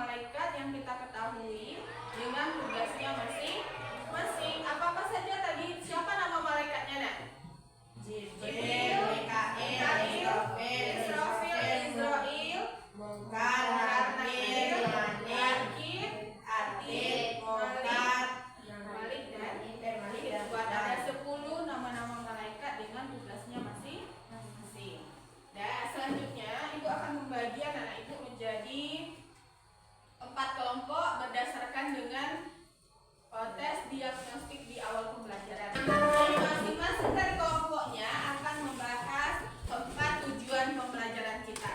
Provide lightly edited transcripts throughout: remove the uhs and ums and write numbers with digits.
malaikat yang kita ketahui dengan tugasnya masing-masing. Apa-apa saja tadi? Siapa nama malaikatnya, Nak? Jibril, Mikail, Israfil, Izrail, Munkar, Nakir, Atid, Malik dan Buat ada 10 nama-nama malaikat dengan tugasnya masing-masing. Dan selanjutnya Ibu akan membagi anak-anak Ibu menjadi 4 kelompok berdasarkan dengan tes diagnostik di awal pembelajaran. Masing-masing dari kelompoknya akan membahas 4 tujuan pembelajaran kita.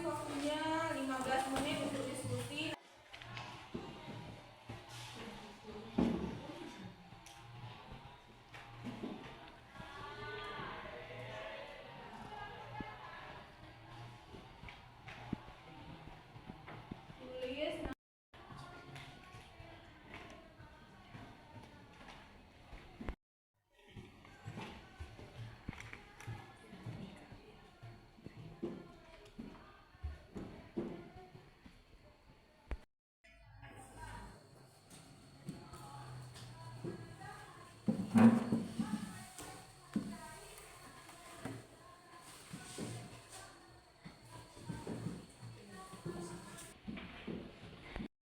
Waktunya 15 menit untuk diskusi.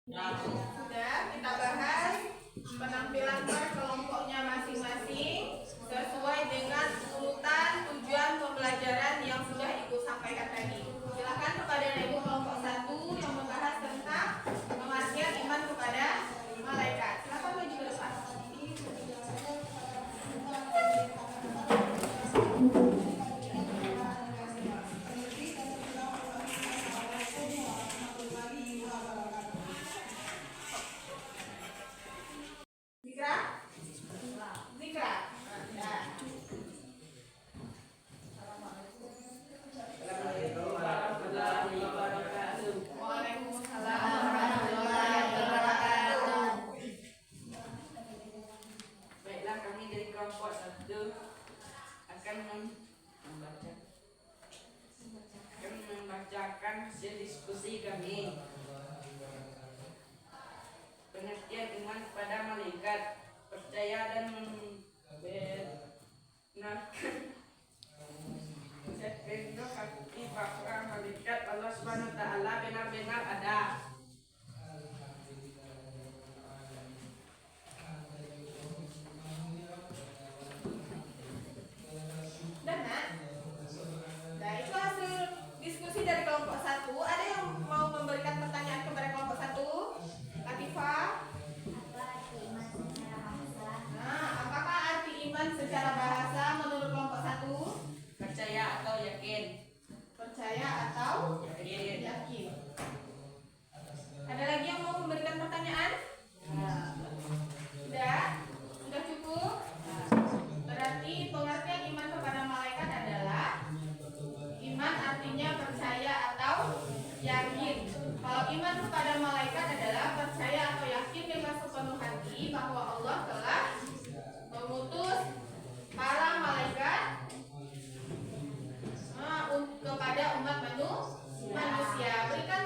Sudah kita bahas penampilan per kelompoknya masing-masing sesuai dengan urutan tujuan pembelajaran yang sudah Ibu sampaikan tadi. Silakan kepada Ibu kelompok 1 yang membahas tentang pengertian iman kepada malaikat. Silakan maju ke depan. Membacakan hasil diskusi kami. Pengertian iman kepada malaikat, percaya dan membenarkan sepenuh hati bahwa malaikat Allah Subhanahu wa taala benar-benar ada. Dari kelompok 1, ada yang mau memberikan pertanyaan kepada kelompok 1? Latifah? Apa arti iman secara bahasa? Nah, apakah arti iman secara bahasa menurut kelompok 1? Percaya atau yakin. Percaya atau yakin. Ada lagi yang mau memberikan pertanyaan? Sudah cukup? Berarti pengertian iman kepada malaikat adalah iman artinya percaya atau yakin. Kalau iman kepada malaikat adalah percaya atau yakin dengan sepenuh hati bahwa Allah telah mengutus para malaikat kepada umat manusia. Berikan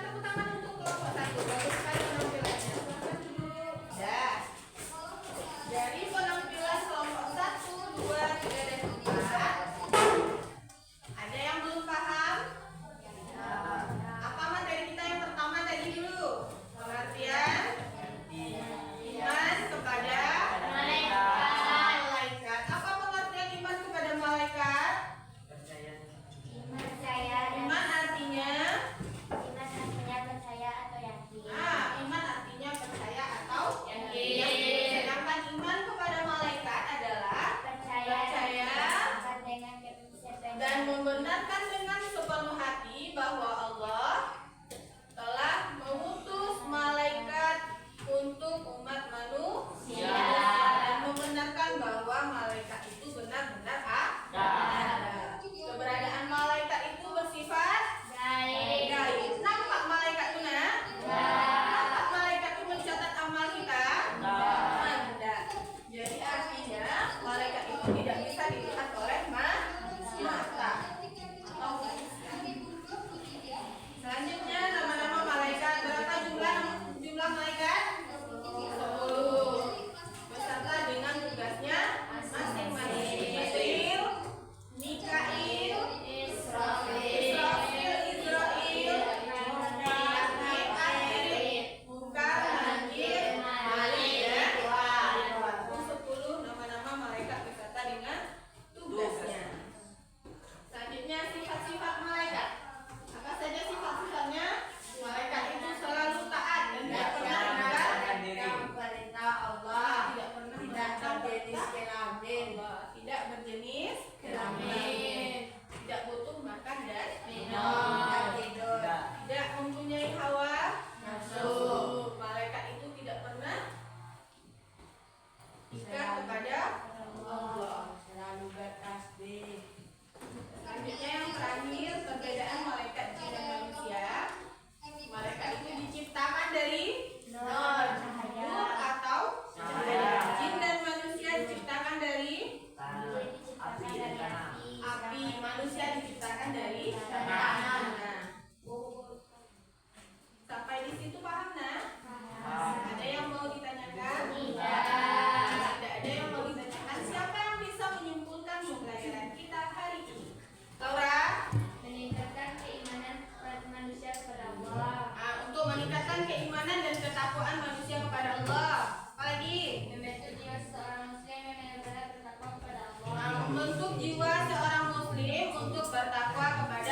Selanjutnya nama-nama malaikat. Berapa jumlah malaikat? 10 beserta dengan tugasnya masing-masing. Jibril, Mikail, Israfil, Munkar, Nakir, Malik ya. Itu 10 nama-nama malaikat beserta dengan tugasnya. Selanjutnya sifat-sifat malaikat. Apa saja sifat-sifatnya? Malaikat itu selalu taat dan tidak pernah melanggar perintah Allah, tidak pernah melanggar perintah Allah, tidak berjenis kelamin, tidak butuh makan dan minum, tidak mempunyai hawa nafsu. Malaikat itu tidak pernah ikat kepada Allah, selalu bertasbih. Selanjutnya yang terakhir, perbedaan malaikat jin dan manusia. Malaikat itu diciptakan dari nur atau cahaya. Jin dan manusia diciptakan dari api. Manusia diciptakan dari tanah. Sampai di situ paham nah? Ada yang mau ditanyakan? Tidak ada yang mau ditanyakan. Siapa yang bisa menyimpulkan pembelajaran kita hari ini? Laura? Meningkatkan keimanan manusia kepada Allah. Untuk meningkatkan keimanan dan ketakwaan manusia kepada Allah. Apalagi? Membentuk jiwa seorang muslim yang benar-benar bertakwa kepada Allah. Membentuk jiwa seorang muslim untuk bertakwa kepada